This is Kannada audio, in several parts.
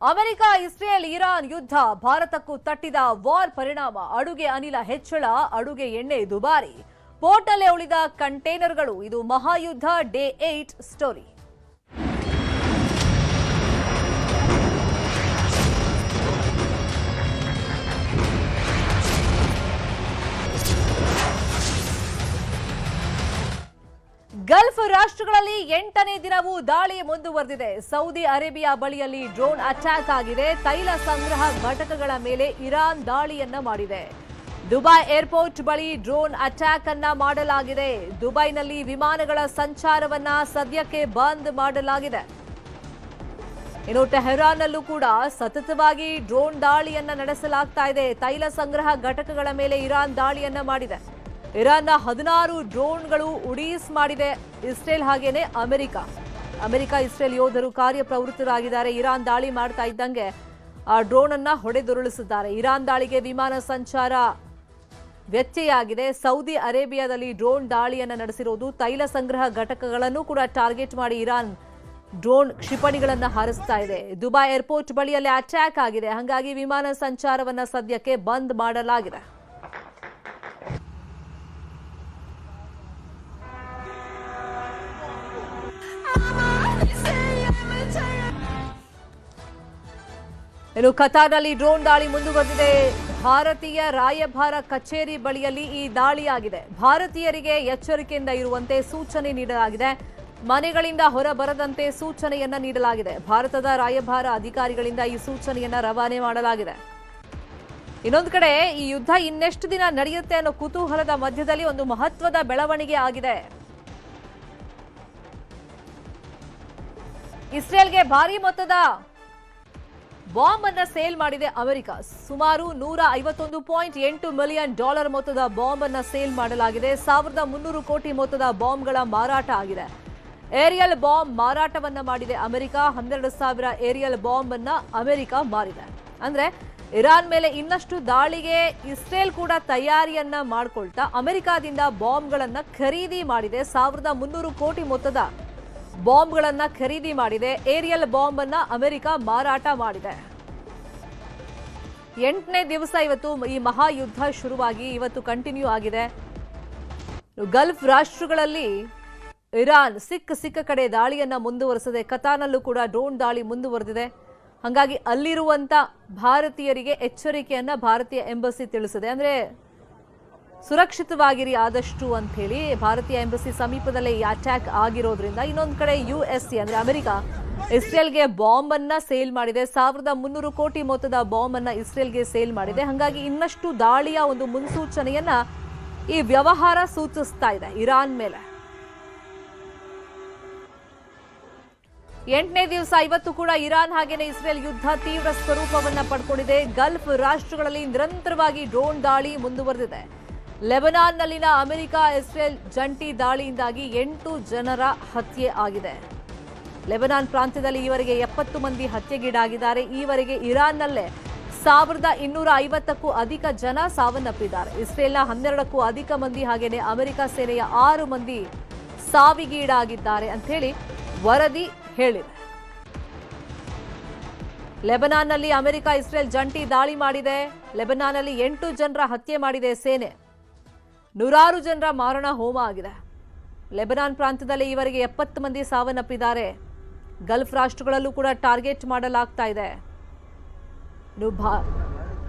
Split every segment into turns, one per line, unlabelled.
ಅಮೆರಿಕ ಇಸ್ರೇಲ್ ಇರಾನ್ ಯುದ್ಧ ಭಾರತಕ್ಕೂ ತಟ್ಟಿದ ವಾರ್ ಪರಿಣಾಮ ಅಡುಗೆ ಅನಿಲ ಹೆಚ್ಚಳ ಅಡುಗೆ ಎಣ್ಣೆ ದುಬಾರಿ ಪೋರ್ಟ್ನಲ್ಲೇ ಉಳಿದ ಕಂಟೈನರ್ಗಳು ಇದು ಮಹಾಯುದ್ಧ ಡೇ 8 ಸ್ಟೋರಿ ಗಲ್ಫ್ ರಾಷ್ಟ್ರಗಳಲ್ಲಿ 8ನೇ ದಿನವೂ ದಾಳಿ ಮುಂದುವರೆದಿದೆ. ಸೌದಿ ಅರೇಬಿಯಾ ಬಳಿಯಲ್ಲಿ ಡ್ರೋನ್ ಅಟ್ಯಾಕ್ ಆಗಿದೆ. ತೈಲ ಸಂಗ್ರಹ ಘಟಕಗಳ ಮೇಲೆ ಇರಾನ್ ದಾಳಿಯನ್ನ ಮಾಡಿದೆ. ದುಬೈ ಏರ್ಪೋರ್ಟ್ ಬಳಿ ಡ್ರೋನ್ ಅಟ್ಯಾಕ್ ಅನ್ನ ಮಾಡಲಾಗಿದೆ. ದುಬೈನಲ್ಲಿ ವಿಮಾನಗಳ ಸಂಚಾರವನ್ನ ಸದ್ಯಕ್ಕೆ ಬಂದ್ ಮಾಡಲಾಗಿದೆ. ಇನ್ನು ಟೆಹರಾನ್ನಲ್ಲೂ ಕೂಡ ಸತತವಾಗಿ ಡ್ರೋನ್ ದಾಳಿಯನ್ನ ನಡೆಸಲಾಗ್ತಾ ಇದೆ. ತೈಲ ಸಂಗ್ರಹ ಘಟಕಗಳ ಮೇಲೆ ಇರಾನ್ ದಾಳಿಯನ್ನ ಮಾಡಿದೆ. ಇರಾನ್ನ 16 ಡ್ರೋನ್ಗಳು ಉಡೀಸ್ ಮಾಡಿದೆ ಇಸ್ರೇಲ್ ಹಾಗೇನೆ ಅಮೆರಿಕ ಇಸ್ರೇಲ್ ಯೋಧರು ಕಾರ್ಯಪ್ರವೃತ್ತರಾಗಿದ್ದಾರೆ. ಇರಾನ್ ದಾಳಿ ಮಾಡ್ತಾ ಇದ್ದಂಗೆ ಆ ಡ್ರೋನ್ ಅನ್ನ ಹೊಡೆದುರುಳಿಸಿದ್ದಾರೆ. ಇರಾನ್ ದಾಳಿಗೆ ವಿಮಾನ ಸಂಚಾರ ವ್ಯತ್ಯಯ ಆಗಿದೆ. ಸೌದಿ ಅರೇಬಿಯಾದಲ್ಲಿ ಡ್ರೋನ್ ದಾಳಿಯನ್ನ ನಡೆಸಿರೋದು. ತೈಲ ಸಂಗ್ರಹ ಘಟಕಗಳನ್ನು ಕೂಡ ಟಾರ್ಗೆಟ್ ಮಾಡಿ ಇರಾನ್ ಡ್ರೋನ್ ಕ್ಷಿಪಣಿಗಳನ್ನ ಹಾರಿಸ್ತಾ ಇದೆ. ದುಬೈ ಏರ್ಪೋರ್ಟ್ ಬಳಿಯಲ್ಲಿ ಅಟ್ಯಾಕ್ ಆಗಿದೆ. ಹಾಗಾಗಿ ವಿಮಾನ ಸಂಚಾರವನ್ನ ಸದ್ಯಕ್ಕೆ ಬಂದ್ ಮಾಡಲಾಗಿದೆ. ಇನ್ನು ಕತಾರ್ನಲ್ಲಿ ಡ್ರೋನ್ ದಾಳಿ ಮುಂದುವರೆದಿದೆ. ಭಾರತೀಯ ರಾಯಭಾರ ಕಚೇರಿ ಬಳಿಯಲ್ಲಿ ಈ ದಾಳಿಯಾಗಿದೆ. ಭಾರತೀಯರಿಗೆ ಎಚ್ಚರಿಕೆಯಿಂದ ಇರುವಂತೆ ಸೂಚನೆ ನೀಡಲಾಗಿದೆ. ಮನೆಗಳಿಂದ ಹೊರಬರದಂತೆ ಸೂಚನೆಯನ್ನ ನೀಡಲಾಗಿದೆ. ಭಾರತದ ರಾಯಭಾರ ಅಧಿಕಾರಿಗಳಿಂದ ಈ ಸೂಚನೆಯನ್ನ ರವಾನೆ ಮಾಡಲಾಗಿದೆ. ಇನ್ನೊಂದು ಕಡೆ ಈ ಯುದ್ಧ ಇನ್ನೆಷ್ಟು ದಿನ ನಡೆಯುತ್ತೆ ಅನ್ನೋ ಕುತೂಹಲದ ಮಧ್ಯದಲ್ಲಿ ಒಂದು ಮಹತ್ವದ ಬೆಳವಣಿಗೆ ಆಗಿದೆ. ಇಸ್ರೇಲ್ಗೆ ಭಾರಿ ಮೊತ್ತದ ಬಾಂಬ್ ಅನ್ನ ಸೇಲ್ ಮಾಡಿದೆ ಅಮೆರಿಕ. ಸುಮಾರು $151.8 ಮಿಲಿಯನ್ ಮೊತ್ತದ ಬಾಂಬ್ ಅನ್ನ ಸೇಲ್ ಮಾಡಲಾಗಿದೆ. 1300 ಕೋಟಿ ಮೊತ್ತದ ಬಾಂಬ್ಗಳ ಮಾರಾಟ ಆಗಿದೆ. ಏರಿಯಲ್ ಬಾಂಬ್ ಮಾರಾಟವನ್ನ ಮಾಡಿದೆ ಅಮೆರಿಕ. 12,000 ಏರಿಯಲ್ ಬಾಂಬ್ ಅನ್ನ ಅಮೆರಿಕ ಮಾರಿದೆ. ಅಂದ್ರೆ ಇರಾನ್ ಮೇಲೆ ಇನ್ನಷ್ಟು ದಾಳಿಗೆ ಇಸ್ರೇಲ್ ಕೂಡ ತಯಾರಿಯನ್ನ ಮಾಡಿಕೊಳ್ತಾ ಅಮೆರಿಕಾದಿಂದ ಬಾಂಬ್ಗಳನ್ನ ಖರೀದಿ ಮಾಡಿದೆ. 1300 ಕೋಟಿ ಮೊತ್ತದ ಬಾಂಬ್ಗಳನ್ನ ಖರೀದಿ ಮಾಡಿದೆ. ಏರಿಯಲ್ ಬಾಂಬ್ ಅನ್ನ ಅಮೆರಿಕ ಮಾರಾಟ ಮಾಡಿದೆ. 8ನೇ ದಿವಸ ಇವತ್ತು ಈ ಮಹಾಯುದ್ಧ ಶುರುವಾಗಿ ಇವತ್ತು ಕಂಟಿನ್ಯೂ ಆಗಿದೆ. ಗಲ್ಫ್ ರಾಷ್ಟ್ರಗಳಲ್ಲಿ ಇರಾನ್ ಸಿಕ್ಕ ಕಡೆ ದಾಳಿಯನ್ನ ಮುಂದುವರೆಸಿದೆ. ಕತಾರ್ನಲ್ಲೂ ಕೂಡ ಡ್ರೋನ್ ದಾಳಿ ಮುಂದುವರೆದಿದೆ. ಹಾಗಾಗಿ ಅಲ್ಲಿರುವಂತ ಭಾರತೀಯರಿಗೆ ಎಚ್ಚರಿಕೆಯನ್ನ ಭಾರತೀಯ ಎಂಬಸಿ ತಿಳಿಸಿದೆ. ಅಂದ್ರೆ ಸುರಕ್ಷಿತವಾಗಿರಿ ಆದಷ್ಟು ಅಂತ ಹೇಳಿ ಭಾರತೀಯ ಎಂಬಸಿ ಸಮೀಪದಲ್ಲೇ ಈ ಅಟ್ಯಾಕ್ ಆಗಿರೋದ್ರಿಂದ. ಇನ್ನೊಂದು ಕಡೆ ಯುಎಸ್ಎ ಅಂದ್ರೆ ಅಮೆರಿಕ ಇಸ್ರೇಲ್ಗೆ ಬಾಂಬ್ ಅನ್ನ ಸೇಲ್ ಮಾಡಿದೆ. 1300 ಕೋಟಿ ಮೊತ್ತದ ಬಾಂಬ್ ಅನ್ನ ಇಸ್ರೇಲ್ಗೆ ಸೇಲ್ ಮಾಡಿದೆ. ಹಾಗಾಗಿ ಇನ್ನಷ್ಟು ದಾಳಿಯ ಒಂದು ಮುನ್ಸೂಚನೆಯನ್ನ ಈ ವ್ಯವಹಾರ ಸೂಚಿಸ್ತಾ ಇದೆ ಇರಾನ್ ಮೇಲೆ. 8ನೇ ದಿವಸ ಇವತ್ತು ಕೂಡ ಇರಾನ್ ಹಾಗೇನೆ ಇಸ್ರೇಲ್ ಯುದ್ಧ ತೀವ್ರ ಸ್ವರೂಪವನ್ನ ಪಡ್ಕೊಂಡಿದೆ. ಗಲ್ಫ್ ರಾಷ್ಟ್ರಗಳಲ್ಲಿ ನಿರಂತರವಾಗಿ ಡ್ರೋನ್ ದಾಳಿ ಮುಂದುವರೆದಿದೆ. ಲೆಬನಾನ್ನಲ್ಲಿನ ಅಮೆರಿಕ ಇಸ್ರೇಲ್ ಜಂಟಿ ದಾಳಿಯಿಂದಾಗಿ 8 ಜನರ ಹತ್ಯೆ ಆಗಿದೆ. ಲೆಬನಾನ್ ಪ್ರಾಂತ್ಯದಲ್ಲಿ ಈವರೆಗೆ 70 ಮಂದಿ ಹತ್ಯೆಗೀಡಾಗಿದ್ದಾರೆ. ಈವರೆಗೆ ಇರಾನ್ನಲ್ಲೇ 1250ಕ್ಕೂ ಅಧಿಕ ಜನ ಸಾವನ್ನಪ್ಪಿದ್ದಾರೆ. ಇಸ್ರೇಲ್ನ 12ಕ್ಕೂ ಅಧಿಕ ಮಂದಿ ಹಾಗೇನೆ ಅಮೆರಿಕ ಸೇನೆಯ 6 ಮಂದಿ ಸಾವಿಗೀಡಾಗಿದ್ದಾರೆ ಅಂತ ಹೇಳಿ ವರದಿ ಹೇಳಿದೆ. ಲೆಬನಾನ್ನಲ್ಲಿ ಅಮೆರಿಕ ಇಸ್ರೇಲ್ ಜಂಟಿ ದಾಳಿ ಮಾಡಿದೆ. ಲೆಬನಾನ್ನಲ್ಲಿ 8 ಜನರ ಹತ್ಯೆ ಮಾಡಿದೆ ಸೇನೆ. 100 ಜನರ ಮಾರಣ ಹೋಮ ಆಗಿದೆ. ಲೆಬನಾನ್ ಪ್ರಾಂತ್ಯದಲ್ಲಿ ಈವರೆಗೆ 70 ಮಂದಿ ಸಾವನ್ನಪ್ಪಿದ್ದಾರೆ. ಗಲ್ಫ್ ರಾಷ್ಟ್ರಗಳಲ್ಲೂ ಕೂಡ ಟಾರ್ಗೆಟ್ ಮಾಡಲಾಗ್ತಾ ಇದೆ.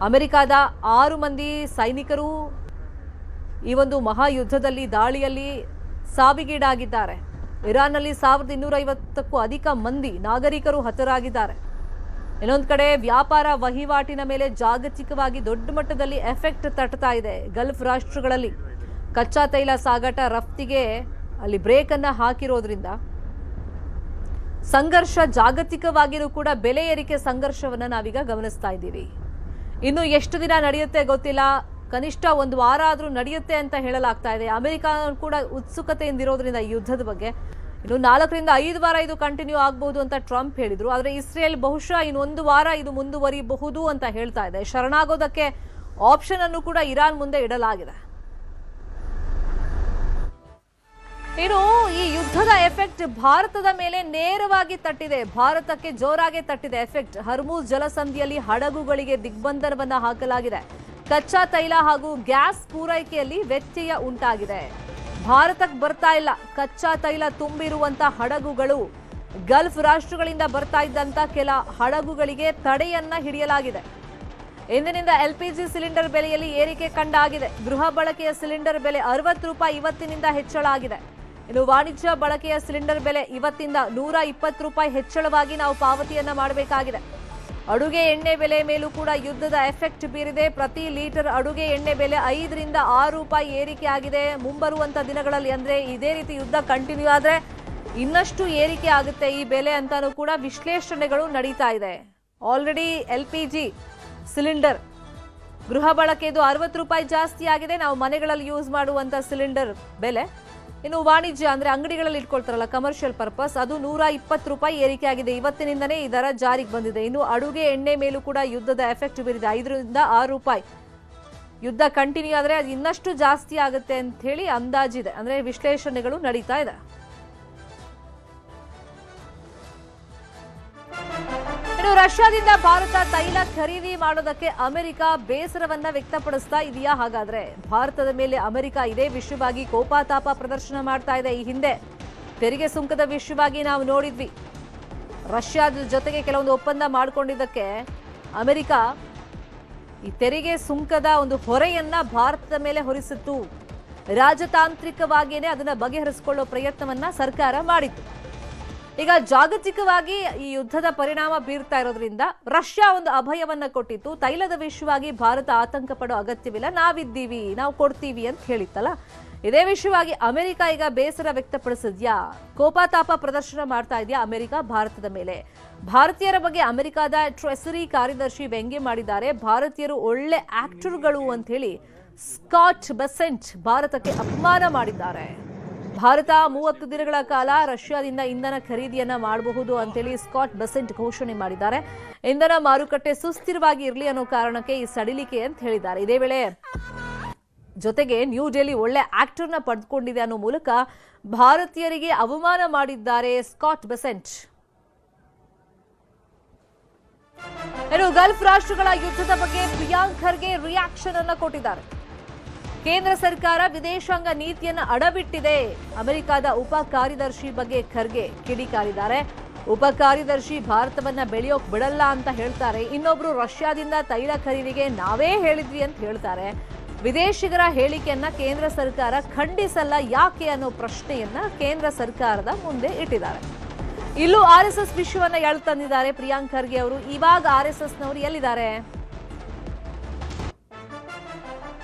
ಅಮೆರಿಕದ 6 ಮಂದಿ ಸೈನಿಕರು ಈ ಒಂದು ಮಹಾಯುದ್ಧದಲ್ಲಿ ದಾಳಿಯಲ್ಲಿ ಸಾವಿಗೀಡಾಗಿದ್ದಾರೆ. ಇರಾನ್ನಲ್ಲಿ 1250ಕ್ಕೂ ಅಧಿಕ ಮಂದಿ ನಾಗರಿಕರು ಹತರಾಗಿದ್ದಾರೆ. ಇನ್ನೊಂದು ಕಡೆ ವ್ಯಾಪಾರ ವಹಿವಾಟಿನ ಮೇಲೆ ಜಾಗತಿಕವಾಗಿ ದೊಡ್ಡ ಮಟ್ಟದಲ್ಲಿ ಎಫೆಕ್ಟ್ ತಟ್ತಾ ಇದೆ. ಗಲ್ಫ್ ರಾಷ್ಟ್ರಗಳಲ್ಲಿ ಕಚ್ಚಾ ತೈಲ ಸಾಗಾಟ ರಫ್ತಿಗೆ ಅಲ್ಲಿ ಬ್ರೇಕ್ ಅನ್ನ ಹಾಕಿರೋದ್ರಿಂದ ಸಂಘರ್ಷ ಜಾಗತಿಕವಾಗಿಯೂ ಕೂಡ ಬೆಲೆ ಏರಿಕೆ ಸಂಘರ್ಷವನ್ನ ನಾವೀಗ ಗಮನಿಸ್ತಾ ಇದ್ದೀವಿ. ಇನ್ನು ಎಷ್ಟು ದಿನ ನಡೆಯುತ್ತೆ ಗೊತ್ತಿಲ್ಲ. ಕನಿಷ್ಠ 1 ವಾರ ಆದ್ರೂ ನಡೆಯುತ್ತೆ ಅಂತ ಹೇಳಲಾಗ್ತಾ ಇದೆ. ಅಮೆರಿಕ ಕೂಡ ಉತ್ಸುಕತೆಯಿಂದಿರೋದ್ರಿಂದ ಈ ಯುದ್ಧದ ಬಗ್ಗೆ ಇನ್ನು 4 ರಿಂದ 5 ವಾರ ಇದು ಕಂಟಿನ್ಯೂ ಆಗಬಹುದು ಅಂತ ಟ್ರಂಪ್ ಹೇಳಿದ್ರು. ಆದ್ರೆ ಇಸ್ರೇಲ್ ಬಹುಶಃ ಇನ್ನು 1 ವಾರ ಇದು ಮುಂದುವರಿಬಹುದು ಅಂತ ಹೇಳ್ತಾ ಇದೆ. ಶರಣಾಗೋದಕ್ಕೆ ಆಪ್ಷನ್ ಅನ್ನು ಕೂಡ ಇರಾನ್ ಮುಂದೆ ಇಡಲಾಗಿದೆ. ಇನ್ನು ಈ ಯುದ್ಧದ ಎಫೆಕ್ಟ್ ಭಾರತದ ಮೇಲೆ ನೇರವಾಗಿ ತಟ್ಟಿದೆ, ಭಾರತಕ್ಕೆ ಜೋರಾಗಿ ತಟ್ಟಿದೆ ಎಫೆಕ್ಟ್. ಹರ್ಮುಜ್ ಜಲಸಂಧಿಯಲ್ಲಿ ಹಡಗುಗಳಿಗೆ ದಿಗ್ಬಂಧನವನ್ನ ಹಾಕಲಾಗಿದೆ. ಕಚ್ಚಾ ತೈಲ ಹಾಗೂ ಗ್ಯಾಸ್ ಪೂರೈಕೆಯಲ್ಲಿ ವ್ಯತ್ಯಯ ಉಂಟಾಗಿದೆ. ಭಾರತಕ್ಕೆ ಬರ್ತಾ ಇಲ್ಲ ಕಚ್ಚಾ ತೈಲ ತುಂಬಿರುವಂತ ಹಡಗುಗಳು. ಗಲ್ಫ್ ರಾಷ್ಟ್ರಗಳಿಂದ ಬರ್ತಾ ಇದ್ದಂತ ಕೆಲ ಹಡಗುಗಳಿಗೆ ತಡೆಯನ್ನ ಹಿಡಿಯಲಾಗಿದೆ. ಇಂದಿನಿಂದ LPG ಸಿಲಿಂಡರ್ ಬೆಲೆಯಲ್ಲಿ ಏರಿಕೆ ಕಂಡಾಗಿದೆ. ಗೃಹ ಬಳಕೆಯ ಸಿಲಿಂಡರ್ ಬೆಲೆ 60 ರೂಪಾಯಿ ಇವತ್ತಿನಿಂದ ಹೆಚ್ಚಳ ಆಗಿದೆ. ಇನ್ನು ವಾಣಿಜ್ಯ ಬಳಕೆಯ ಸಿಲಿಂಡರ್ ಬೆಲೆ ಇವತ್ತಿಂದ 120 ರೂಪಾಯಿ ಹೆಚ್ಚಳವಾಗಿ ನಾವು ಪಾವತಿಯನ್ನ ಮಾಡಬೇಕಾಗಿದೆ. ಅಡುಗೆ ಎಣ್ಣೆ ಬೆಲೆ ಮೇಲೂ ಕೂಡ ಯುದ್ಧದ ಎಫೆಕ್ಟ್ ಬೀರಿದೆ. ಪ್ರತಿ ಲೀಟರ್ ಅಡುಗೆ ಎಣ್ಣೆ ಬೆಲೆ 5 ರಿಂದ 6 ರೂಪಾಯಿ ಏರಿಕೆ ಆಗಿದೆ. ಮುಂಬರುವಂತ ದಿನಗಳಲ್ಲಿ ಅಂದ್ರೆ ಇದೇ ರೀತಿ ಯುದ್ಧ ಕಂಟಿನ್ಯೂ ಆದ್ರೆ ಇನ್ನಷ್ಟು ಏರಿಕೆ ಆಗುತ್ತೆ ಈ ಬೆಲೆ ಅಂತಾನೂ ಕೂಡ ವಿಶ್ಲೇಷಣೆಗಳು ನಡೀತಾ ಇದೆ. ಆಲ್ರೆಡಿ LPG ಸಿಲಿಂಡರ್ ಗೃಹ ಬಳಕೆದು 60 ರೂಪಾಯಿ ಜಾಸ್ತಿ ಆಗಿದೆ. ನಾವು ಮನೆಗಳಲ್ಲಿ ಯೂಸ್ ಮಾಡುವಂತ ಸಿಲಿಂಡರ್ ಬೆಲೆ. ಇನ್ನು ವಾಣಿಜ್ಯ ಅಂದ್ರೆ ಅಂಗಡಿಗಳಲ್ಲಿ ಇಟ್ಕೊಳ್ತಾರಲ್ಲ ಕಮರ್ಷಿಯಲ್ ಪರ್ಪಸ್, ಅದು 120 ರೂಪಾಯಿ ಏರಿಕೆ ಆಗಿದೆ. ಇವತ್ತಿನಿಂದನೇ ಈ ದರ ಜಾರಿಗೆ ಬಂದಿದೆ. ಇನ್ನು ಅಡುಗೆ ಎಣ್ಣೆ ಮೇಲೂ ಕೂಡ ಯುದ್ಧದ ಎಫೆಕ್ಟ್ ಬೀರಿದೆ. 5 ರಿಂದ 6 ರೂಪಾಯಿ ಯುದ್ಧ ಕಂಟಿನ್ಯೂ ಆದ್ರೆ ಅದು ಇನ್ನಷ್ಟು ಜಾಸ್ತಿ ಆಗುತ್ತೆ ಅಂತ ಹೇಳಿ ಅಂದಾಜಿದೆ, ಅಂದ್ರೆ ವಿಶ್ಲೇಷಣೆಗಳು ನಡೀತಾ ಇದೆ. ಇನ್ನು ರಷ್ಯಾದಿಂದ ಭಾರತ ತೈಲ ಖರೀದಿ ಮಾಡೋದಕ್ಕೆ ಅಮೆರಿಕ ಬೇಸರವನ್ನ ವ್ಯಕ್ತಪಡಿಸ್ತಾ ಇದೆಯಾ? ಹಾಗಾದ್ರೆ ಭಾರತದ ಮೇಲೆ ಅಮೆರಿಕ ಇದೇ ವಿಷಯವಾಗಿ ಕೋಪಾತಾಪ ಪ್ರದರ್ಶನ ಮಾಡ್ತಾ ಇದೆ. ಈ ಹಿಂದೆ ತೆರಿಗೆ ಸುಂಕದ ವಿಷಯವಾಗಿ ನಾವು ನೋಡಿದ್ವಿ. ರಷ್ಯಾದ ಜೊತೆಗೆ ಕೆಲವೊಂದು ಒಪ್ಪಂದ ಮಾಡಿಕೊಂಡಿದ್ದಕ್ಕೆ ಅಮೆರಿಕ ಈ ತೆರಿಗೆ ಸುಂಕದ ಒಂದು ಹೊರೆಯನ್ನ ಭಾರತದ ಮೇಲೆ ಹೊರಿಸಿತ್ತು. ರಾಜತಾಂತ್ರಿಕವಾಗಿಯೇ ಅದನ್ನ ಬಗೆಹರಿಸಿಕೊಳ್ಳೋ ಪ್ರಯತ್ನವನ್ನ ಸರ್ಕಾರ ಮಾಡಿತ್ತು. ಈಗ ಜಾಗತಿಕವಾಗಿ ಈ ಯುದ್ಧದ ಪರಿಣಾಮ ಬೀರ್ತಾ ಇರೋದ್ರಿಂದ ರಷ್ಯಾ ಒಂದು ಅಭಯವನ್ನ ಕೊಟ್ಟಿತ್ತು. ತೈಲದ ವಿಷಯವಾಗಿ ಭಾರತ ಆತಂಕ ಪಡೋ ಅಗತ್ಯವಿಲ್ಲ, ನಾವಿದ್ದೀವಿ, ನಾವು ಕೊಡ್ತೀವಿ ಅಂತ ಹೇಳಿತ್ತಲ್ಲ. ಇದೇ ವಿಷಯವಾಗಿ ಅಮೆರಿಕ ಈಗ ಬೇಸರ ವ್ಯಕ್ತಪಡಿಸಿದ್ಯಾ, ಕೋಪಾತಾಪ ಪ್ರದರ್ಶನ ಮಾಡ್ತಾ ಇದೆಯಾ ಅಮೆರಿಕ ಭಾರತದ ಮೇಲೆ? ಭಾರತೀಯರ ಬಗ್ಗೆ ಅಮೆರಿಕದ ಟ್ರೆಸರಿ ಕಾರ್ಯದರ್ಶಿ ವ್ಯಂಗ್ಯ ಮಾಡಿದ್ದಾರೆ. ಭಾರತೀಯರು ಒಳ್ಳೆ ಆಕ್ಟರ್ಗಳು ಅಂತ ಹೇಳಿ ಸ್ಕಾಟ್ ಬೆಸೆಂಟ್ ಭಾರತಕ್ಕೆ ಅಪಮಾನ ಮಾಡಿದ್ದಾರೆ. ಭಾರತ 30 ದಿನಗಳ ಕಾಲ ರಷ್ಯಾದಿಂದ ಇಂಧನ ಖರೀದಿಯನ್ನ ಮಾಡಬಹುದು ಅಂತೇಳಿ ಸ್ಕಾಟ್ ಬೆಸೆಂಟ್ ಘೋಷಣೆ ಮಾಡಿದ್ದಾರೆ. ಇಂಧನ ಮಾರುಕಟ್ಟೆ ಸುಸ್ಥಿರವಾಗಿ ಇರಲಿ ಅನ್ನೋ ಕಾರಣಕ್ಕೆ ಈ ಸಡಿಲಿಕೆ ಅಂತ ಹೇಳಿದ್ದಾರೆ. ಇದೇ ವೇಳೆ ಜೊತೆಗೆ ನ್ಯೂ ಡೆಲ್ಲಿ ಒಳ್ಳೆ ಆಕ್ಟರ್ನ ಪಡೆದುಕೊಂಡಿದೆ ಅನ್ನೋ ಮೂಲಕ ಭಾರತೀಯರಿಗೆ ಅವಮಾನ ಮಾಡಿದ್ದಾರೆ ಸ್ಕಾಟ್ ಬೆಸೆಂಟ್. ಇನ್ನು ಗಲ್ಫ್ ರಾಷ್ಟ್ರಗಳ ಯುದ್ಧದ ಬಗ್ಗೆ ಪ್ರಿಯಾಂಕ್ ಖರ್ಗೆ ರಿಯಾಕ್ಷನ್ ಅನ್ನ ಕೊಟ್ಟಿದ್ದಾರೆ. ಕೇಂದ್ರ ಸರ್ಕಾರ ವಿದೇಶಾಂಗ ನೀತಿಯನ್ನು ಅಡಬಿಟ್ಟಿದೆ. ಅಮೆರಿಕದ ಉಪ ಕಾರ್ಯದರ್ಶಿ ಬಗ್ಗೆ ಖರ್ಗೆ ಕಿಡಿಕಾರಿದ್ದಾರೆ. ಉಪ ಕಾರ್ಯದರ್ಶಿ ಭಾರತವನ್ನ ಬೆಳೆಯೋಕ್ ಬಿಡಲ್ಲ ಅಂತ ಹೇಳ್ತಾರೆ. ಇನ್ನೊಬ್ರು ರಷ್ಯಾದಿಂದ ತೈಲ ಖರೀದಿಗೆ ನಾವೇ ಹೇಳಿದ್ವಿ ಅಂತ ಹೇಳ್ತಾರೆ. ವಿದೇಶಿಗರ ಹೇಳಿಕೆಯನ್ನ ಕೇಂದ್ರ ಸರ್ಕಾರ ಖಂಡಿಸಲ್ಲ ಯಾಕೆ ಅನ್ನೋ ಪ್ರಶ್ನೆಯನ್ನ ಕೇಂದ್ರ ಸರ್ಕಾರದ ಮುಂದೆ ಇಟ್ಟಿದ್ದಾರೆ. ಇಲ್ಲೂ RSS ವಿಷಯವನ್ನ ಎಳ್ತಂದಿದ್ದಾರೆ ಪ್ರಿಯಾಂಕ್ ಖರ್ಗೆ ಅವರು. ಇವಾಗ RSSನವರು ಎಲ್ಲಿದ್ದಾರೆ?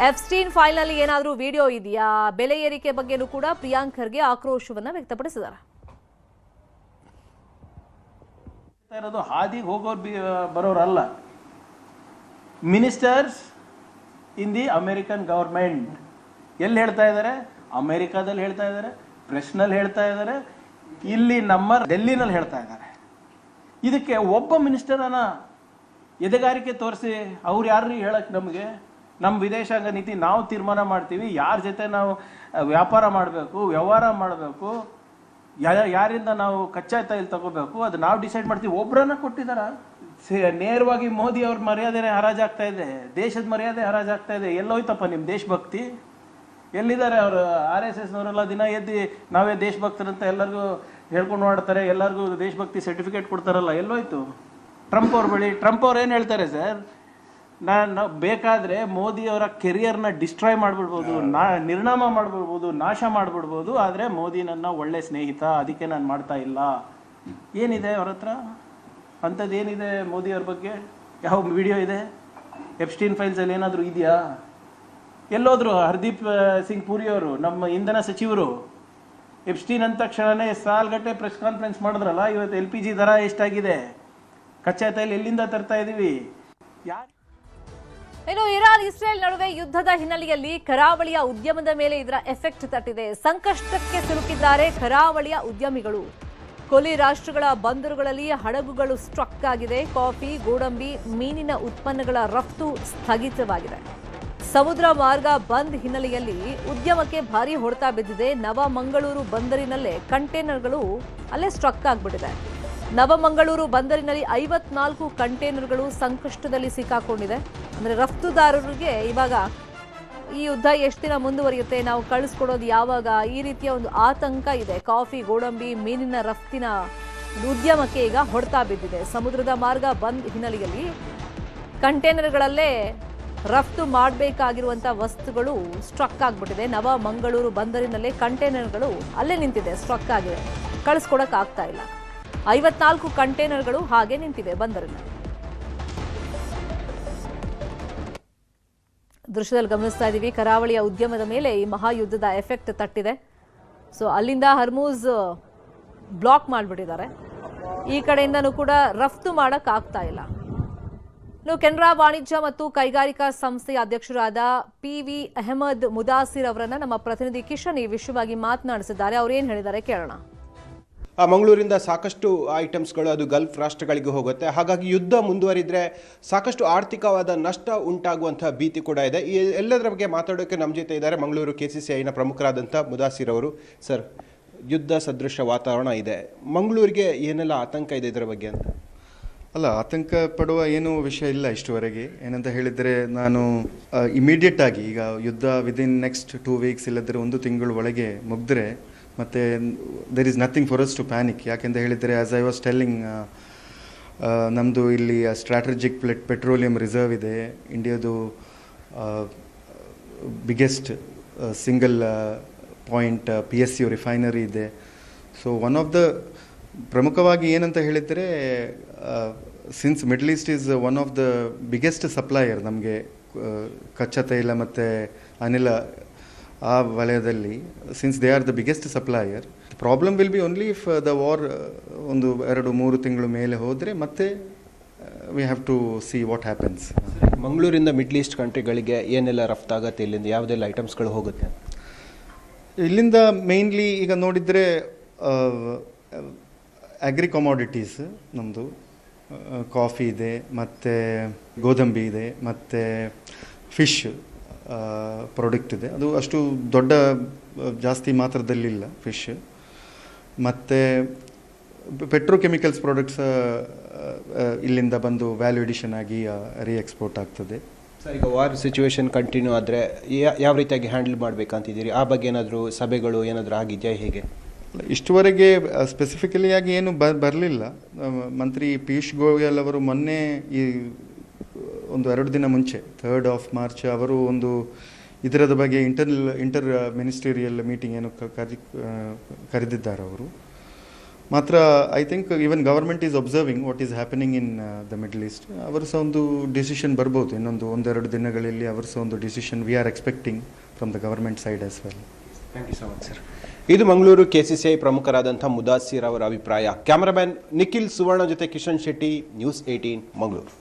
ಎಫ್ಸ್ಟೀನ್ ಫೈಲ್ ನಲ್ಲಿ ಏನಾದರೂ ವಿಡಿಯೋ ಇದೆಯಾ? ಬೆಲೆ ಏರಿಕೆ ಬಗ್ಗೆನೂ ಕೂಡ ಪ್ರಿಯಾಂಕ್ ಖರ್ಗೆ ಆಕ್ರೋಶವನ್ನ ವ್ಯಕ್ತಪಡಿಸಿದ್ದಾರೆ.
ಹಾದಿಗೆ ಹೋಗೋರು ಬರೋರಲ್ಲ, ministers in the American government. ಎಲ್ಲಿ ಹೇಳ್ತಾ ಇದ್ದಾರೆ? ಅಮೆರಿಕಾದಲ್ಲಿ ಹೇಳ್ತಾ ಇದ್ದಾರೆ, ಪ್ರೆಸ್ನಲ್ಲಿ ಹೇಳ್ತಾ ಇದ್ದಾರೆ, ಇಲ್ಲಿ ನಮ್ಮ ಡೆಲ್ಲಿನಲ್ಲಿ ಹೇಳ್ತಾ ಇದ್ದಾರೆ. ಇದಕ್ಕೆ ಒಬ್ಬ ಮಿನಿಸ್ಟರನ್ನ ಎದೆಗಾರಿಕೆ ತೋರಿಸಿ ಅವ್ರು ಯಾರು ಹೇಳಕ್ ನಮಗೆ? ನಮ್ಮ ವಿದೇಶಾಂಗ ನೀತಿ ನಾವು ತೀರ್ಮಾನ ಮಾಡ್ತೀವಿ, ಯಾರ ಜೊತೆ ನಾವು ವ್ಯಾಪಾರ ಮಾಡಬೇಕು, ವ್ಯವಹಾರ ಮಾಡಬೇಕು, ಯಾರಿಂದ ನಾವು ಕಚ್ಚಾ ತೈಲ ತಗೋಬೇಕು, ಅದು ನಾವು ಡಿಸೈಡ್ ಮಾಡ್ತೀವಿ. ಒಬ್ಬರನ್ನ ಕೊಟ್ಟಿದಾರ? ನೇರವಾಗಿ ಮೋದಿ ಅವ್ರ ಮರ್ಯಾದೆ ಹರಾಜಾಗ್ತಾ ಇದೆ, ದೇಶದ ಮರ್ಯಾದೆ ಹರಾಜಾಗ್ತಾ ಇದೆ. ಎಲ್ಲೋಯ್ತಪ್ಪ ನಿಮ್ಮ ದೇಶಭಕ್ತಿ? ಎಲ್ಲಿದ್ದಾರೆ ಅವರು? RSSನವರೆಲ್ಲ ದಿನ ಎದ್ದು ನಾವೇ ದೇಶಭಕ್ತರಂತ ಎಲ್ಲರಿಗೂ ಹೇಳ್ಕೊಂಡು ಮಾಡ್ತಾರೆ, ಎಲ್ಲರಿಗೂ ದೇಶಭಕ್ತಿ ಸರ್ಟಿಫಿಕೇಟ್ ಕೊಡ್ತಾರಲ್ಲ, ಎಲ್ಲೋಯ್ತು? ಟ್ರಂಪ್ ಅವ್ರ ಬಳಿ ಟ್ರಂಪ್ ಅವ್ರು ಏನು ಹೇಳ್ತಾರೆ ಸರ್? ನಾನು ಬೇಕಾದರೆ ಮೋದಿಯವರ ಕೆರಿಯರ್ನ ಡಿಸ್ಟ್ರಾಯ್ ಮಾಡಿಬಿಡ್ಬೋದು, ನಿರ್ನಾಮ ಮಾಡಿಬಿಡ್ಬೋದು, ನಾಶ ಮಾಡಿಬಿಡ್ಬೋದು, ಆದರೆ ಮೋದಿ ನನ್ನ ಒಳ್ಳೆ ಸ್ನೇಹಿತ, ಅದಕ್ಕೆ ನಾನು ಮಾಡ್ತಾ ಇಲ್ಲ. ಏನಿದೆ ಅವ್ರ ಹತ್ರ? ಅಂಥದ್ದು ಏನಿದೆ ಮೋದಿಯವ್ರ ಬಗ್ಗೆ? ಯಾವ ವಿಡಿಯೋ ಇದೆ? ಎಪ್ಸ್ಟೀನ್ ಫೈಲ್ಸಲ್ಲಿ ಏನಾದರೂ ಇದೆಯಾ? ಎಲ್ಲೋದ್ರು ಹರ್ದೀಪ್ ಸಿಂಗ್ ಪುರಿ ಅವರು, ನಮ್ಮ ಇಂಧನ ಸಚಿವರು, ಎಪ್ಸ್ಟೀನ್ ಅಂದ ತಕ್ಷಣನೇ ಸಾಲ್ಗಟ್ಟೆ ಪ್ರೆಸ್ ಕಾನ್ಫರೆನ್ಸ್ ಮಾಡಿದ್ರಲ್ಲ. ಇವತ್ತು LPG ದರ ಎಷ್ಟಾಗಿದೆ, ಕಚ್ಚಾ ತೈಲ ಎಲ್ಲಿಂದ ತರ್ತಾ ಇದೀವಿ?
ಇನ್ನು ಇರಾನ್ ಇಸ್ರೇಲ್ ನಡುವೆ ಯುದ್ಧದ ಹಿನ್ನೆಲೆಯಲ್ಲಿ ಕರಾವಳಿಯ ಉದ್ಯಮದ ಮೇಲೆ ಇದರ ಎಫೆಕ್ಟ್ ತಟ್ಟಿದೆ. ಸಂಕಷ್ಟಕ್ಕೆ ಸಿಲುಕಿದ್ದಾರೆ ಕರಾವಳಿಯ ಉದ್ಯಮಿಗಳು. ಕೊಲ್ಲಿ ರಾಷ್ಟ್ರಗಳ ಬಂದರುಗಳಲ್ಲಿ ಹಡಗುಗಳು ಸ್ಟ್ರಕ್ ಆಗಿದೆ. ಕಾಫಿ, ಗೋಡಂಬಿ, ಮೀನಿನ ಉತ್ಪನ್ನಗಳ ರಫ್ತು ಸ್ಥಗಿತವಾಗಿದೆ. ಸಮುದ್ರ ಮಾರ್ಗ ಬಂದ್ ಹಿನ್ನೆಲೆಯಲ್ಲಿ ಉದ್ಯಮಕ್ಕೆ ಭಾರಿ ಹೊಡೆತ ಬಿದ್ದಿದೆ. ನವಮಂಗಳೂರು ಬಂದರಿನಲ್ಲೇ ಕಂಟೈನರ್ಗಳು ಅಲ್ಲೇ ಸ್ಟ್ರಕ್ ಆಗಿಬಿಟ್ಟಿದೆ. ನವಮಂಗಳೂರು ಬಂದರಿನಲ್ಲಿ 54 ಕಂಟೈನರ್ಗಳು ಸಂಕಷ್ಟದಲ್ಲಿ ಸಿಕ್ಕಾಕೊಂಡಿದೆ. ಅಂದರೆ ರಫ್ತುದಾರರಿಗೆ ಇವಾಗ ಈ ಯುದ್ಧ ಎಷ್ಟು ದಿನ ಮುಂದುವರಿಯುತ್ತೆ, ನಾವು ಕಳಿಸ್ಕೊಡೋದು ಯಾವಾಗ, ಈ ರೀತಿಯ ಒಂದು ಆತಂಕ ಇದೆ. ಕಾಫಿ, ಗೋಡಂಬಿ, ಮೀನಿನ ರಫ್ತಿನ ಉದ್ಯಮಕ್ಕೆ ಈಗ ಹೊಡೆತ ಬಿದ್ದಿದೆ. ಸಮುದ್ರದ ಮಾರ್ಗ ಬಂದ್ ಹಿನ್ನೆಲೆಯಲ್ಲಿ ಕಂಟೈನರ್ಗಳಲ್ಲೇ ರಫ್ತು ಮಾಡಬೇಕಾಗಿರುವಂಥ ವಸ್ತುಗಳು ಸ್ಟ್ರಕ್ ಆಗಿಬಿಟ್ಟಿದೆ. ನವಮಂಗಳೂರು ಬಂದರಿನಲ್ಲೇ ಕಂಟೈನರ್ಗಳು ಅಲ್ಲೇ ನಿಂತಿದೆ, ಸ್ಟ್ರಕ್ ಆಗಿದೆ, ಕಳಿಸ್ಕೊಡಕ್ಕೆ ಆಗ್ತಾ ಇಲ್ಲ. 54 ಕಂಟೈನರ್ಗಳು ಹಾಗೆ ನಿಂತಿವೆ ಬಂದರಿನಲ್ಲಿ. ದೃಶ್ಯದಲ್ಲಿ ಗಮನಿಸ್ತಾ ಇದ್ದೀವಿ, ಕರಾವಳಿಯ ಉದ್ಯಮದ ಮೇಲೆ ಈ ಮಹಾಯುದ್ಧದ ಎಫೆಕ್ಟ್ ತಟ್ಟಿದೆ. ಸೊ ಅಲ್ಲಿಂದ ಹರ್ಮೂಜ್ ಬ್ಲಾಕ್ ಮಾಡಿಬಿಟ್ಟಿದ್ದಾರೆ. ಈ ಕಡೆಯಿಂದನೂ ಕೂಡ ರಫ್ತು ಮಾಡಕ್ ಆಗ್ತಾ ಇಲ್ಲ. ಇನ್ನು ಕೆನರಾ ವಾಣಿಜ್ಯ ಮತ್ತು ಕೈಗಾರಿಕಾ ಸಂಸ್ಥೆಯ ಅಧ್ಯಕ್ಷರಾದ PV ಅಹಮದ್ ಮುದಾಸಿರ್ ಅವರನ್ನ ನಮ್ಮ ಪ್ರತಿನಿಧಿ ಕಿಶನ್ ಈ ವಿಷಯವಾಗಿ ಮಾತನಾಡಿಸಿದ್ದಾರೆ. ಅವ್ರು ಏನ್ ಹೇಳಿದ್ದಾರೆ ಕೇಳೋಣ.
ಮಂಗಳೂರಿಂದ ಸಾಕಷ್ಟು ಐಟಮ್ಸ್ಗಳು ಅದು ಗಲ್ಫ್ ರಾಷ್ಟ್ರಗಳಿಗೆ ಹೋಗುತ್ತೆ. ಹಾಗಾಗಿ ಯುದ್ಧ ಮುಂದುವರಿದರೆ ಸಾಕಷ್ಟು ಆರ್ಥಿಕವಾದ ನಷ್ಟ ಉಂಟಾಗುವಂಥ ಭೀತಿ ಕೂಡ ಇದೆ. ಈ ಎಲ್ಲದರ ಬಗ್ಗೆ ಮಾತಾಡೋಕ್ಕೆ ನಮ್ಮ ಜೊತೆ ಇದ್ದಾರೆ ಮಂಗಳೂರು KCCIನ ಪ್ರಮುಖರಾದಂಥ ಮುದಾಸಿರ್ ಅವರು. ಸರ್, ಯುದ್ಧ ಸದೃಶ ವಾತಾವರಣ ಇದೆ, ಮಂಗಳೂರಿಗೆ ಏನೆಲ್ಲ ಆತಂಕ ಇದೆ ಇದರ ಬಗ್ಗೆ ಅಂತ?
ಅಲ್ಲ, ಆತಂಕ ಪಡುವ ಏನೂ ವಿಷಯ ಇಲ್ಲ ಇಷ್ಟುವರೆಗೆ. ಏನಂತ ಹೇಳಿದರೆ, ನಾನು ಇಮಿಡಿಯೇಟ್ ಆಗಿ ಈಗ ಯುದ್ಧ ವಿದಿನ್ ನೆಕ್ಸ್ಟ್ 2 ವೀಕ್ಸ್ ಇಲ್ಲದ್ರೆ 1 ತಿಂಗಳು ಒಳಗೆ ಮುಗಿದ್ರೆ ಮತ್ತು there is nothing for us to panic. ಯಾಕೆಂತ ಹೇಳಿದರೆ, ಆ್ಯಸ್ ಐ ವಾಸ್ ಟೆಲ್ಲಿಂಗ್, ನಮ್ಮದು ಇಲ್ಲಿ ಸ್ಟ್ರಾಟಜಿಕ್ ಪೆಟ್ರೋಲಿಯಂ ರಿಸರ್ವ್ ಇದೆ. ಇಂಡಿಯಾದು biggest single point PSU refinery ಇದೆ. ಸೊ ಒನ್ ಆಫ್ ದ ಪ್ರಮುಖವಾಗಿ ಏನಂತ ಹೇಳಿದರೆ, since middle east is one of the biggest supplier ನಮಗೆ ಕಚ್ಚಾ ತೈಲ ಮತ್ತು ಅನಿಲ ಆ ವಲಯದಲ್ಲಿ, since they are the biggest supplier. Problem will be only if the war 1-2-3 ತಿಂಗಳು ಮೇಲೆ ಹೋದರೆ ಮತ್ತೆ we have to see what happens.
ಮಂಗಳೂರಿಂದ ಮಿಡ್ಲ್ ಈಸ್ಟ್ ಕಂಟ್ರಿಗಳಿಗೆ ಏನೆಲ್ಲ ರಫ್ತಾಗುತ್ತೆ, ಇಲ್ಲಿಂದ ಯಾವುದೆಲ್ಲ ಐಟಮ್ಸ್ಗಳು ಹೋಗುತ್ತೆ?
ಇಲ್ಲಿಂದ ಮೇನ್ಲಿ ಈಗ ನೋಡಿದರೆ ಅಗ್ರಿ ಕಮಾಡಿಟೀಸ್, ನಮ್ಮದು ಕಾಫಿ ಇದೆ, ಮತ್ತು ಗೋಧಂಬಿ ಇದೆ, ಮತ್ತು ಫಿಶ್ ಪ್ರಾಡಕ್ಟ್ ಇದೆ. ಅದು ಅಷ್ಟು ದೊಡ್ಡ ಜಾಸ್ತಿ ಮಾತ್ರದಲ್ಲಿಲ್ಲ ಫಿಶ್. ಮತ್ತು ಪೆಟ್ರೋಕೆಮಿಕಲ್ಸ್ ಪ್ರಾಡಕ್ಟ್ಸ್ ಇಲ್ಲಿಂದ ಬಂದು ವ್ಯಾಲ್ಯೂ ಎಡಿಷನ್ ಆಗಿ ಎಕ್ಸ್ಪೋರ್ಟ್ ಆಗ್ತದೆ.
ಸರ್, ಈಗ ವಾರ್ ಸಿಚುವೇಶನ್ ಕಂಟಿನ್ಯೂ ಆದರೆ ಯಾವ ರೀತಿಯಾಗಿ ಹ್ಯಾಂಡಲ್ ಮಾಡಬೇಕಂತಿದ್ದೀರಿ? ಆ ಬಗ್ಗೆ ಏನಾದರೂ ಸಭೆಗಳು ಏನಾದರೂ ಆಗಿದೆಯಾ, ಹೇಗೆ?
ಇಷ್ಟುವರೆಗೆ ಸ್ಪೆಸಿಫಿಕಲಿ ಆಗಿ ಏನು ಬರಲಿಲ್ಲ. ಮಂತ್ರಿ ಪಿಯೂಷ್ ಗೋಯಲ್ ಅವರು ಮೊನ್ನೆ ಈ 1-2 ದಿನ ಮುಂಚೆ 3rd of March ಅವರು ಒಂದು ಇದರದ ಬಗ್ಗೆ ಇಂಟರ್ ಮಿನಿಸ್ಟೀರಿಯಲ್ ಮೀಟಿಂಗ್ ಏನು ಕರೆದಿದ್ದಾರೆ ಅವರು ಮಾತ್ರ. I think even government is observing what is happening in the middle East. ಅವರು ಸಹ ಒಂದು ಡಿಸಿಷನ್ ಬರ್ಬೋದು ಇನ್ನೊಂದು 1-2 ದಿನಗಳಲ್ಲಿ. ಅವರು ಸಹ ಒಂದು decision we are expecting from the government side as well.
Thank you so much sir. ಇದು ಮಂಗಳೂರು KCCI ಪ್ರಮುಖರಾದಂಥ ಮುದಾಸಿರ್ ಅವರ ಅಭಿಪ್ರಾಯ. ಕ್ಯಾಮರಾಮ್ಯಾನ್ ನಿಖಿಲ್ ಸುವರ್ಣ ಜೊತೆ ಕಿಶನ್ ಶೆಟ್ಟಿ, ನ್ಯೂಸ್ 18 ಮಂಗಳೂರು.